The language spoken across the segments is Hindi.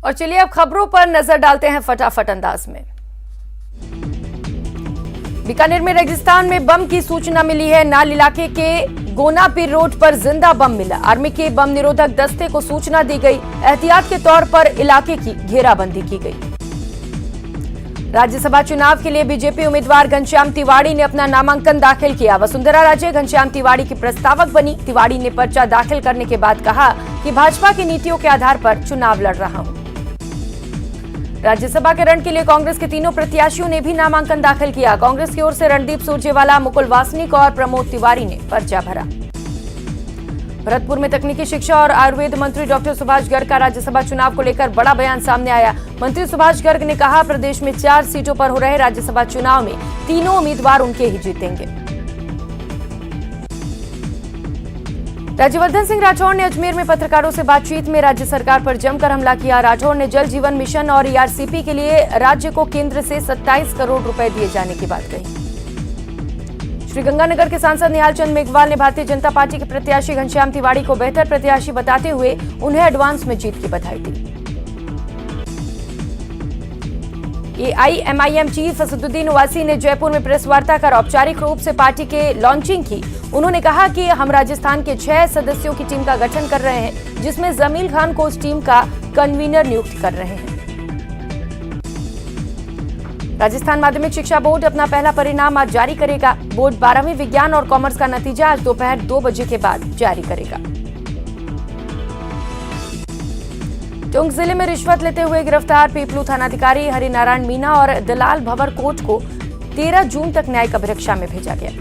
और चलिए अब खबरों पर नजर डालते हैं फटाफट अंदाज में। बीकानेर में रेगिस्तान में बम की सूचना मिली है। नाल इलाके के गोनापीर रोड पर जिंदा बम मिला। आर्मी के बम निरोधक दस्ते को सूचना दी गई। एहतियात के तौर पर इलाके की घेराबंदी की गई। राज्यसभा चुनाव के लिए बीजेपी उम्मीदवार घनश्याम तिवाड़ी ने अपना नामांकन दाखिल किया। वसुंधरा राजे घनश्याम तिवाड़ी की प्रस्तावक बनी। तिवाड़ी ने पर्चा दाखिल करने के बाद कहा कि भाजपा की नीतियों के आधार पर चुनाव लड़ रहा हूं। राज्यसभा के रण के लिए कांग्रेस के तीनों प्रत्याशियों ने भी नामांकन दाखिल किया। कांग्रेस की ओर से रणदीप सुरजेवाला, मुकुल वासनिक और प्रमोद तिवारी ने पर्चा भरा। भरतपुर में तकनीकी शिक्षा और आयुर्वेद मंत्री डॉक्टर सुभाष गर्ग का राज्यसभा चुनाव को लेकर बड़ा बयान सामने आया। मंत्री सुभाष गर्ग ने कहा, प्रदेश में 4 सीटों पर हो रहे राज्यसभा चुनाव में तीनों उम्मीदवार उनके ही जीतेंगे। राज्यवर्धन सिंह राठौड़ ने अजमेर में पत्रकारों से बातचीत में राज्य सरकार पर जमकर हमला किया। राठौड़ ने जल जीवन मिशन और ईआरसीपी के लिए राज्य को केंद्र से 27 करोड़ रुपए दिए जाने की बात कही। श्रीगंगानगर के सांसद निहाल चंद मेघवाल ने भारतीय जनता पार्टी के प्रत्याशी घनश्याम तिवाड़ी को बेहतर प्रत्याशी बताते हुए उन्हें एडवांस में जीत की बधाई दी। एआईएमआईएम चीफ असदुद्दीन ओवैसी ने जयपुर में प्रेस वार्ता कर औपचारिक रूप से पार्टी के लॉन्चिंग की। उन्होंने कहा कि हम राजस्थान के 6 सदस्यों की टीम का गठन कर रहे हैं, जिसमें जमील खान को उस टीम का कन्वीनर नियुक्त कर रहे हैं। राजस्थान माध्यमिक शिक्षा बोर्ड अपना पहला परिणाम आज जारी करेगा। बोर्ड 12वीं विज्ञान और कॉमर्स का नतीजा आज दोपहर 2 बजे के बाद जारी करेगा। टोंक जिले में रिश्वत लेते हुए गिरफ्तार पीपलू थानाधिकारी हरिनारायण मीना और दलाल भंवर कोट को 13 जून तक न्यायिक अभिरक्षा में भेजा गया।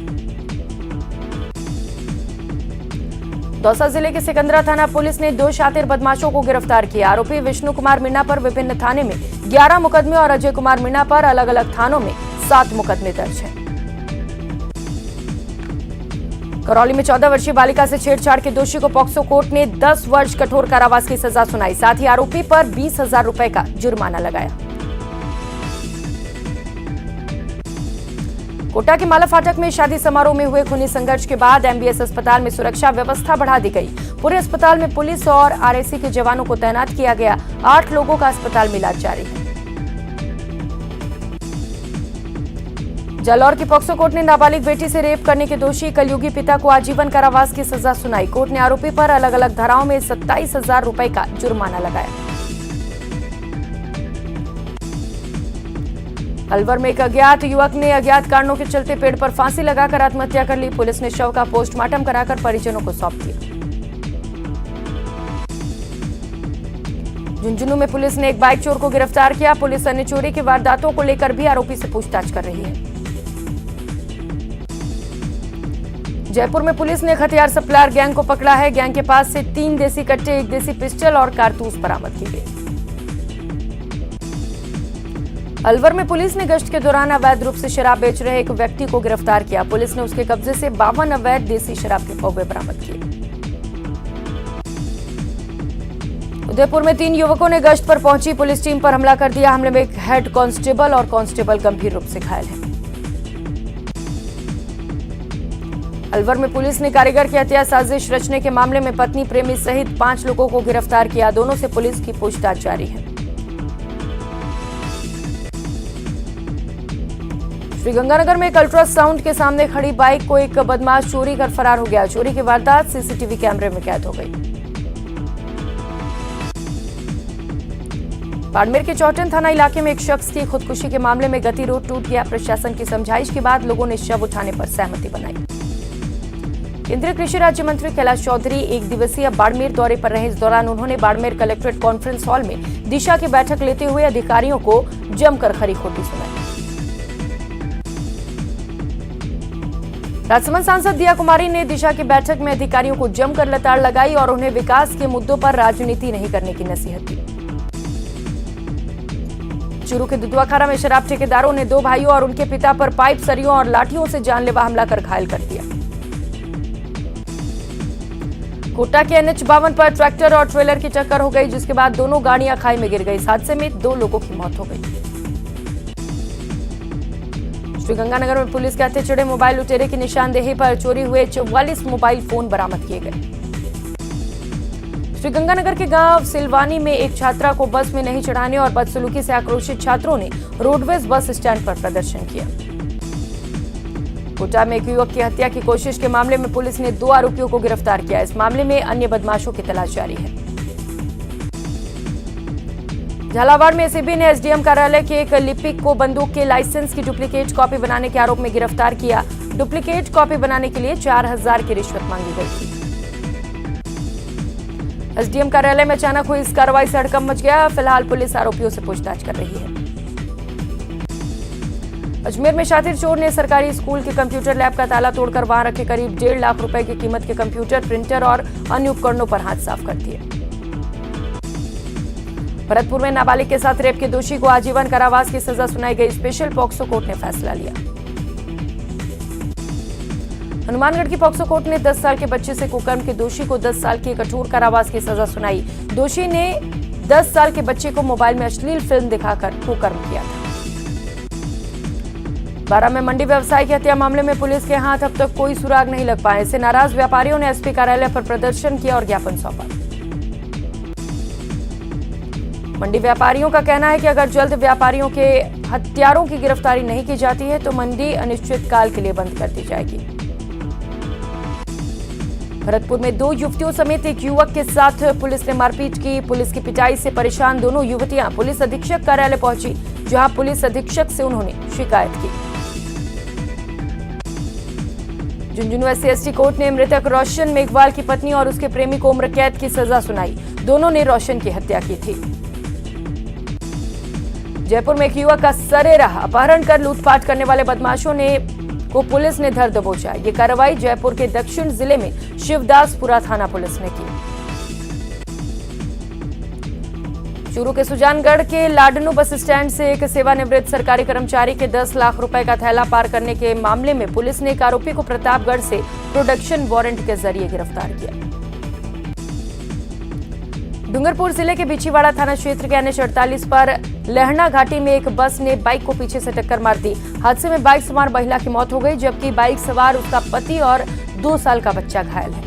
दौसा जिले के सिकंदरा थाना पुलिस ने 2 शातिर बदमाशों को गिरफ्तार किया। आरोपी विष्णु कुमार मीणा पर विभिन्न थाने में 11 मुकदमे और अजय कुमार मीणा पर अलग अलग थानों में 7 मुकदमे दर्ज हैं। करौली में 14 वर्षीय बालिका से छेड़छाड़ के दोषी को पॉक्सो कोर्ट ने 10 वर्ष कठोर कारावास की सजा सुनाई। साथ ही आरोपी पर 20,000 रुपए का जुर्माना लगाया। कोटा के माला फाटक में शादी समारोह में हुए खूनी संघर्ष के बाद एमबीएस अस्पताल में सुरक्षा व्यवस्था बढ़ा दी गई। पूरे अस्पताल में पुलिस और आरएसी के जवानों को तैनात किया गया। 8 लोगों का अस्पताल में इलाज जारी है। जालौर की पॉक्सो कोर्ट ने नाबालिग बेटी से रेप करने के दोषी कलयुगी पिता को आजीवन कारावास की सजा सुनाई। कोर्ट ने आरोपी पर अलग अलग धाराओं में 27,000 रुपए का जुर्माना लगाया। अलवर में एक अज्ञात युवक ने अज्ञात कारणों के चलते पेड़ पर फांसी लगाकर आत्महत्या कर ली। पुलिस ने शव का पोस्टमार्टम कराकर परिजनों को सौंप दिया। झुंझुनू में पुलिस ने एक बाइक चोर को गिरफ्तार किया। पुलिस अन्य चोरी की वारदातों को लेकर भी आरोपी से पूछताछ कर रही है। जयपुर में पुलिस ने एक हथियार सप्लायर गैंग को पकड़ा है। गैंग के पास से 3 देसी कट्टे, 1 देसी पिस्टल और कारतूस बरामद की गई। अलवर में पुलिस ने गश्त के दौरान अवैध रूप से शराब बेच रहे एक व्यक्ति को गिरफ्तार किया। पुलिस ने उसके कब्जे से 52 अवैध देसी शराब के पौवे बरामद किए। उदयपुर में 3 युवकों ने गश्त पर पहुंची पुलिस टीम पर हमला कर दिया। हमले में एक हेड कांस्टेबल और कांस्टेबल गंभीर रूप से घायल हैं। अलवर में पुलिस ने कारीगर की हत्या साजिश रचने के मामले में पत्नी प्रेमी सहित 5 लोगों को गिरफ्तार किया। दोनों से पुलिस की पूछताछ जारी है। श्रीगंगानगर में एक अल्ट्रासाउंड के सामने खड़ी बाइक को एक बदमाश चोरी कर फरार हो गया। चोरी की वारदात सीसीटीवी कैमरे में कैद हो गई। बाड़मेर के चौटन थाना इलाके में एक शख्स की खुदकुशी के मामले में गतिरोध टूट गया। प्रशासन की समझाइश के बाद लोगों ने शव उठाने पर सहमति बनाई। केंद्रीय कृषि राज्य मंत्री कैलाश चौधरी 1 दिवसीय बाड़मेर दौरे पर रहे। इस दौरान उन्होंने बाड़मेर कलेक्ट्रेट कॉन्फ्रेंस हॉल में दिशा की बैठक लेते हुए अधिकारियों को जमकर खरी खोटी सुनाई। राजसमंद सांसद दिया कुमारी ने दिशा की बैठक में अधिकारियों को जमकर लताड़ लगाई और उन्हें विकास के मुद्दों पर राजनीति नहीं करने की नसीहत दी। चूरू के दुधवाखारा में शराब ठेकेदारों ने 2 भाइयों और उनके पिता पर पाइप, सरियों और लाठियों से जानलेवा हमला कर घायल कर दिया। कोटा के NH 52 पर ट्रैक्टर और ट्रेलर की टक्कर हो गई, जिसके बाद दोनों गाड़ियां खाई में गिर गई। इस हादसे में 2 लोगों की मौत हो गई। श्रीगंगानगर में पुलिस के हत्थे चढ़े मोबाइल लुटेरे की निशानदेही पर चोरी हुए 44 मोबाइल फोन बरामद किए गए। श्रीगंगानगर के गांव सिलवानी में एक छात्रा को बस में नहीं चढ़ाने और बदसलूकी से आक्रोशित छात्रों ने रोडवेज बस स्टैंड पर प्रदर्शन किया। कोटा में एक युवक की हत्या की कोशिश के मामले में पुलिस ने 2 आरोपियों को गिरफ्तार किया। इस मामले में अन्य बदमाशों की तलाश जारी है। झालावाड़ में एसीबी ने एसडीएम कार्यालय के एक लिपिक को बंदूक के लाइसेंस की डुप्लीकेट कॉपी बनाने के आरोप में गिरफ्तार किया। डुप्लीकेट कॉपी बनाने के लिए 4000 की रिश्वत मांगी गई थी। एसडीएम कार्यालय में अचानक हुई इस कार्रवाई से हड़कंप मच गया। फिलहाल पुलिस आरोपियों से पूछताछ कर रही है। अजमेर में शातिर चोर ने सरकारी स्कूल के कंप्यूटर लैब का ताला तोड़कर वहां रखे करीब 1.5 लाख रुपए की कीमत के कंप्यूटर, प्रिंटर और अन्य उपकरणों पर हाथ साफ कर दिए। भरतपुर में नाबालिग के साथ रेप के दोषी को आजीवन कारावास की सजा सुनाई गई। स्पेशल पॉक्सो कोर्ट ने फैसला लिया। हनुमानगढ़ की पॉक्सो कोर्ट ने 10 साल के बच्चे से कुकर्म के दोषी को 10 साल की कठोर कारावास की सजा सुनाई। दोषी ने 10 साल के बच्चे को मोबाइल में अश्लील फिल्म दिखाकर कुकर्म किया था। बारा में मंडी व्यवसायी की हत्या मामले में पुलिस के हाथ अब तक कोई सुराग नहीं लग पाए। इससे नाराज व्यापारियों ने एसपी कार्यालय पर प्रदर्शन किया और ज्ञापन सौंपा। मंडी व्यापारियों का कहना है कि अगर जल्द व्यापारियों के हत्यारों की गिरफ्तारी नहीं की जाती है तो मंडी अनिश्चितकाल के लिए बंद कर दी जाएगी। भरतपुर में 2 युवतियों समेत एक युवक के साथ पुलिस ने मारपीट की। पुलिस की पिटाई से परेशान दोनों युवतियां पुलिस अधीक्षक कार्यालय पहुंची, जहां पुलिस अधीक्षक से उन्होंने शिकायत की। झुंझुनू एससी/एसटी कोर्ट ने मृतक रोशन मेघवाल की पत्नी और उसके प्रेमी को उम्र कैद की सजा सुनाई। दोनों ने रोशन की हत्या की थी। जयपुर में एक युवक का सरेराह अपहरण कर लूटपाट करने वाले बदमाशों को पुलिस ने धर दबोचा। ये कार्रवाई जयपुर के दक्षिण जिले में शिवदासपुरा थाना पुलिस ने की। चूरू के सुजानगढ़ के लाडनू बस स्टैंड से एक सेवानिवृत्त सरकारी कर्मचारी के 10 लाख रुपए का थैला पार करने के मामले में पुलिस ने एक आरोपी को प्रतापगढ़ से प्रोडक्शन वारंट के जरिए गिरफ्तार किया। डूंगरपुर जिले के बिछीवाड़ा थाना क्षेत्र के NH48 पर लहणा घाटी में एक बस ने बाइक को पीछे से टक्कर मार दी। हादसे में बाइक सवार महिला की मौत हो गई, जबकि बाइक सवार उसका पति और 2 साल का बच्चा घायल है।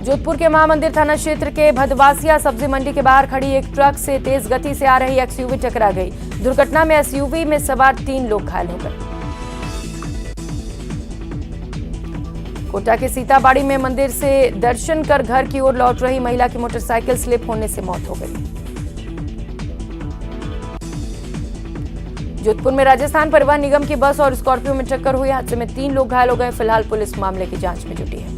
जोधपुर के महामंदिर थाना क्षेत्र के भदवासिया सब्जी मंडी के बाहर खड़ी एक ट्रक से तेज गति से आ रही एक्सयूवी टकरा गई। दुर्घटना में एसयूवी में सवार 3 लोग घायल हो गए। कोटा के सीताबाड़ी में मंदिर से दर्शन कर घर की ओर लौट रही महिला की मोटरसाइकिल स्लिप होने से मौत हो गई। जोधपुर में राजस्थान परिवहन निगम की बस और स्कॉर्पियो में टक्कर हुई। हादसे में 3 लोग घायल हो गए। फिलहाल पुलिस मामले की जांच में जुटी है।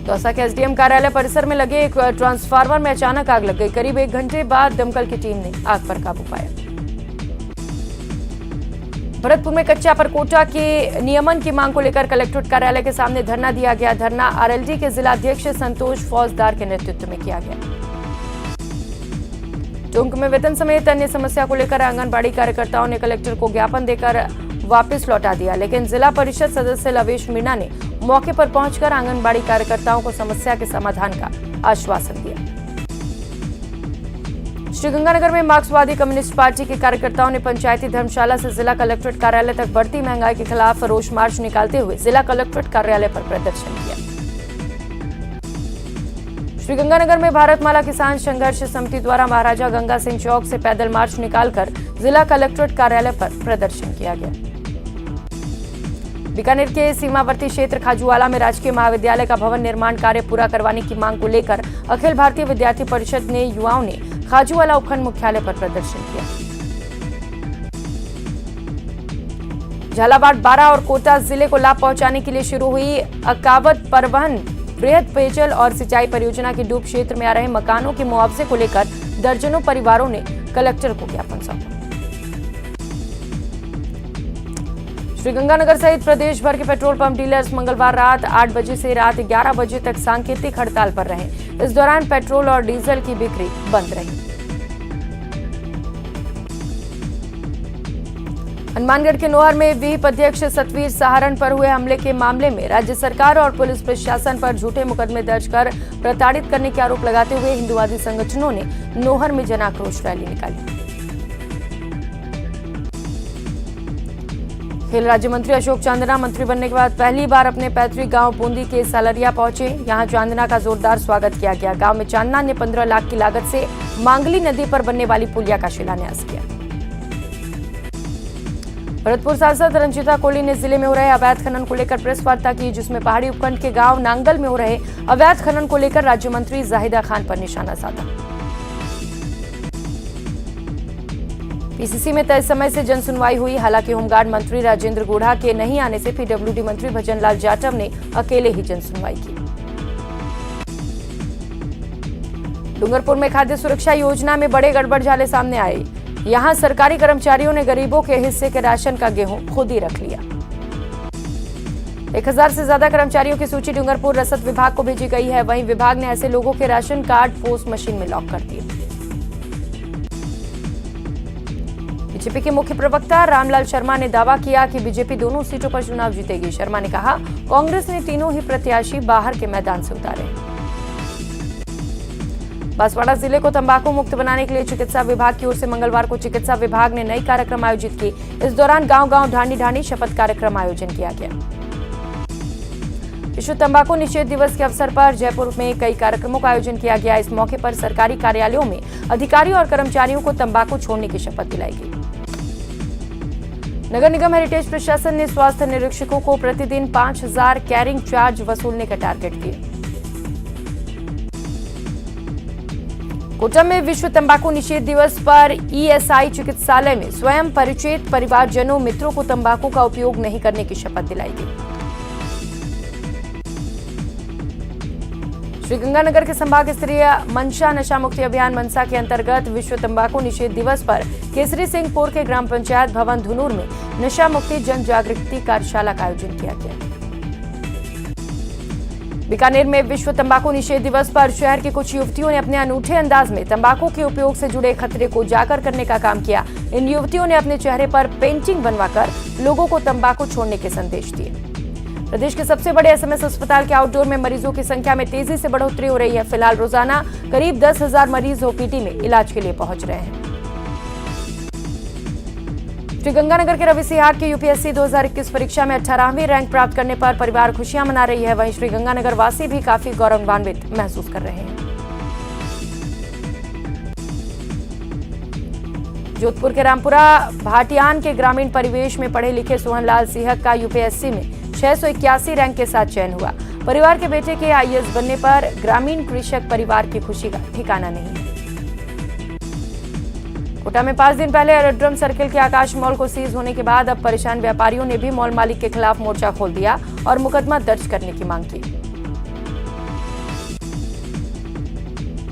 दौसा के एसडीएम कार्यालय परिसर में लगे एक ट्रांसफार्मर में अचानक आग लग गई। करीब 1 घंटे बाद दमकल की टीम ने आग पर काबू पाया। भरतपुर में कच्चा परकोटा के नियमन की मांग को लेकर कलेक्ट्रेट कार्यालय के सामने धरना दिया गया। धरना आरएलडी के जिलाध्यक्ष संतोष फौजदार के नेतृत्व में किया गया। टोंक में वेतन समेत अन्य समस्या को लेकर आंगनबाड़ी कार्यकर्ताओं ने कलेक्टर को ज्ञापन देकर वापस लौटा दिया, लेकिन जिला परिषद सदस्य लवेश मीणा ने मौके पर पहुंचकर आंगनबाड़ी कार्यकर्ताओं को समस्या के समाधान का आश्वासन दिया। श्रीगंगानगर में मार्क्सवादी कम्युनिस्ट पार्टी के कार्यकर्ताओं ने पंचायती धर्मशाला से जिला कलेक्ट्रेट कार्यालय तक बढ़ती महंगाई के खिलाफ रोष मार्च निकालते हुए जिला कलेक्ट्रेट कार्यालय पर प्रदर्शन किया। श्रीगंगानगर में भारतमाला किसान संघर्ष समिति द्वारा महाराजा गंगा सिंह चौक से पैदल मार्च निकालकर जिला कलेक्ट्रेट कार्यालय पर प्रदर्शन किया गया। बीकानेर के सीमावर्ती क्षेत्र खाजूवाला में राजकीय महाविद्यालय का भवन निर्माण कार्य पूरा करवाने की मांग को लेकर अखिल भारतीय विद्यार्थी परिषद ने युवाओं ने खाजूवाला उपखंड मुख्यालय पर प्रदर्शन किया। झालावाड़, बारा और कोटा जिले को लाभ पहुंचाने के लिए शुरू हुई अकावत परिवहन बृहद पेयजल और सिंचाई परियोजना के डूब क्षेत्र में आ रहे मकानों के मुआवजे को लेकर दर्जनों परिवारों ने कलेक्टर को ज्ञापन सौंपा। श्रीगंगानगर सहित प्रदेश भर के पेट्रोल पंप डीलर्स मंगलवार रात 8 बजे से रात 11 बजे तक सांकेतिक हड़ताल पर रहे। इस दौरान पेट्रोल और डीजल की बिक्री बंद रही। हनुमानगढ़ के नोहर में विहिप अध्यक्ष सतवीर सहारण पर हुए हमले के मामले में राज्य सरकार और पुलिस प्रशासन पर झूठे मुकदमे दर्ज कर प्रताड़ित करने के आरोप लगाते हुए हिंदुवादी संगठनों ने नोहर में जन आक्रोश रैली निकाली। खेल राज्य मंत्री अशोक चांदना मंत्री बनने के बाद पहली बार अपने पैतृक गांव बूंदी के सालरिया पहुंचे। यहां चांदना का जोरदार स्वागत किया गया। गांव में चांदना ने 15 लाख की लागत से मांगली नदी पर बनने वाली पुलिया का शिलान्यास किया। भरतपुर सांसद रंजीता कोली ने जिले में हो रहे अवैध खनन को लेकर प्रेस वार्ता की, जिसमें पहाड़ी उपखंड के गांव नांगल में हो रहे अवैध खनन को लेकर राज्य मंत्री जाहिदा खान पर निशाना साधा। पीसीसी में तय समय से जन सुनवाई हुई। हालांकि होमगार्ड मंत्री राजेंद्र गोढ़ा के नहीं आने से पीडब्ल्यूडी मंत्री भजनलाल जाटव ने अकेले ही जन सुनवाई की। डूंगरपुर में खाद्य सुरक्षा योजना में बड़े गड़बड़झाले सामने आए। यहां सरकारी कर्मचारियों ने गरीबों के हिस्से के राशन का गेहूं खुद ही रख लिया। 1000 से ज्यादा कर्मचारियों की सूची डूंगरपुर रसद विभाग को भेजी गई है। वहीं विभाग ने ऐसे लोगों के राशन कार्ड पोस्ट मशीन में लॉक कर दिए। बीजेपी के मुख्य प्रवक्ता रामलाल शर्मा ने दावा किया कि बीजेपी दोनों सीटों पर चुनाव जीतेगी। शर्मा ने कहा, कांग्रेस ने तीनों ही प्रत्याशी बाहर के मैदान से उतारे। बांसवाड़ा जिले को तंबाकू मुक्त बनाने के लिए चिकित्सा विभाग की ओर से मंगलवार को चिकित्सा विभाग ने नई कार्यक्रम आयोजित की। इस दौरान गांव-गांव ढाणी-ढाणी शपथ कार्यक्रम आयोजन किया गया। विश्व तंबाकू निषेध दिवस के अवसर पर जयपुर में कई कार्यक्रमों का आयोजन किया गया। इस मौके पर सरकारी कार्यालयों में अधिकारियों और कर्मचारियों को तंबाकू छोड़ने की शपथ दिलाई गई। नगर निगम हेरिटेज प्रशासन ने स्वास्थ्य निरीक्षकों को प्रतिदिन 5000 कैरिंग चार्ज वसूलने का टारगेट दिया। कोटा में विश्व तंबाकू निषेध दिवस पर ईएसआई चिकित्सालय में स्वयं परिचित परिवारजनों मित्रों को तंबाकू का उपयोग नहीं करने की शपथ दिलाई गई। श्रीगंगानगर के संभाग स्तरीय मनसा नशा मुक्ति अभियान मनसा के अंतर्गत विश्व तंबाकू निषेध दिवस पर केसरी सिंहपुर के ग्राम पंचायत भवन धुनूर में नशा मुक्ति जन जागृति कार्यशाला का आयोजन किया गया। बीकानेर में विश्व तंबाकू निषेध दिवस पर शहर की कुछ युवतियों ने अपने अनूठे अंदाज में तंबाकू के उपयोग से जुड़े खतरे को उजागर करने का काम किया। इन युवतियों ने अपने चेहरे पर पेंटिंग बनवाकर लोगों को तंबाकू छोड़ने के संदेश दिए। प्रदेश के सबसे बड़े एसएमएस अस्पताल के आउटडोर में मरीजों की संख्या में तेजी से बढ़ोतरी हो रही है। फिलहाल रोजाना करीब 10,000 मरीज ओपीडी में इलाज के लिए पहुंच रहे हैं। श्रीगंगानगर के रवि सिहाग की यूपीएससी 2021 परीक्षा में 18वीं रैंक प्राप्त करने पर परिवार खुशियां मना रही है। वहीं श्रीगंगानगर वासी भी काफी गौरवान्वित महसूस कर रहे हैं। जोधपुर के रामपुरा भाटियान के ग्रामीण परिवेश में पढ़े लिखे सोहनलाल सिहक का यूपीएससी में 681 रैंक के साथ चयन हुआ। परिवार के बेटे के आईएएस बनने पर ग्रामीण कृषक परिवार की खुशी का ठिकाना नहीं है। कोटा में 5 दिन पहले एरोड्रम सर्किल के आकाश मॉल को सीज होने के बाद अब परेशान व्यापारियों ने भी मॉल मालिक के खिलाफ मोर्चा खोल दिया और मुकदमा दर्ज करने की मांग की।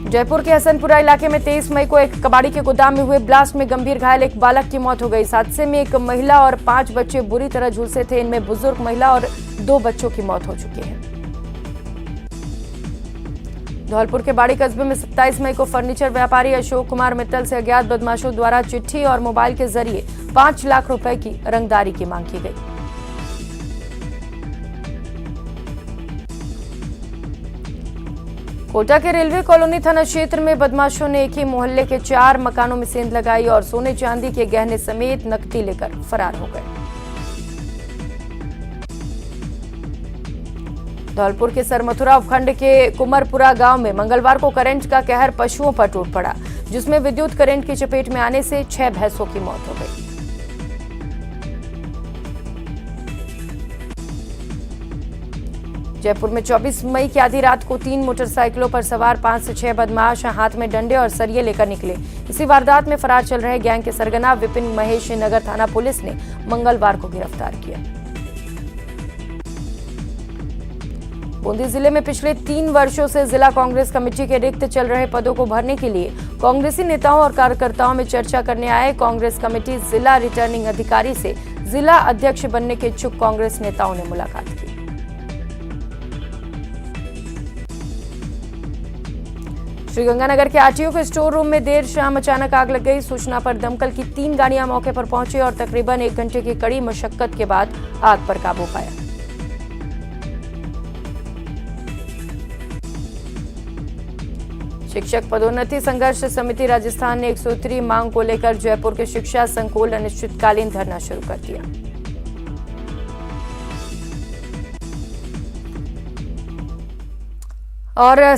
जयपुर के हसनपुरा इलाके में 23 मई को एक कबाड़ी के गोदाम में हुए ब्लास्ट में गंभीर घायल एक बालक की मौत हो गई। इस हादसे में एक महिला और 5 बच्चे बुरी तरह झुलसे थे। इनमें बुजुर्ग महिला और 2 बच्चों की मौत हो चुकी है। धौलपुर के बाड़ी कस्बे में 27 मई को फर्नीचर व्यापारी अशोक कुमार मित्तल से अज्ञात बदमाशों द्वारा चिट्ठी और मोबाइल के जरिए 5 लाख रुपए की रंगदारी की मांग की गई। कोटा के रेलवे कॉलोनी थाना क्षेत्र में बदमाशों ने एक ही मोहल्ले के 4 मकानों में सेंध लगाई और सोने चांदी के गहने समेत नकदी लेकर फरार हो गए। धौलपुर के सरमथुरा उपखंड के कुमरपुरा गांव में मंगलवार को करंट का कहर पशुओं पर टूट पड़ा, जिसमें विद्युत करंट की चपेट में आने से 6 भैंसों की मौत हो गई। जयपुर में 24 मई की आधी रात को 3 मोटरसाइकिलों पर सवार 5 से 6 बदमाश हाथ में डंडे और सरिये लेकर निकले। इसी वारदात में फरार चल रहे गैंग के सरगना विपिन महेश नगर थाना पुलिस ने मंगलवार को गिरफ्तार किया। बूंदी जिले में पिछले 3 वर्षों से जिला कांग्रेस कमेटी के रिक्त चल रहे पदों को भरने के लिए कांग्रेसी नेताओं और कार्यकर्ताओं में चर्चा करने आए कांग्रेस कमेटी जिला रिटर्निंग अधिकारी से जिला अध्यक्ष बनने के इच्छुक कांग्रेस नेताओं ने मुलाकात की। श्रीगंगानगर के आरटीओ के स्टोर रूम में देर शाम अचानक आग लग गई। सूचना पर दमकल की 3 गाड़ियां मौके पर पहुंची और तकरीबन 1 घंटे की कड़ी मशक्कत के बाद आग पर काबू पाया। शिक्षक पदोन्नति संघर्ष समिति राजस्थान ने 103 मांग को लेकर जयपुर के शिक्षा संकुल अनिश्चितकालीन धरना शुरू कर दिया। और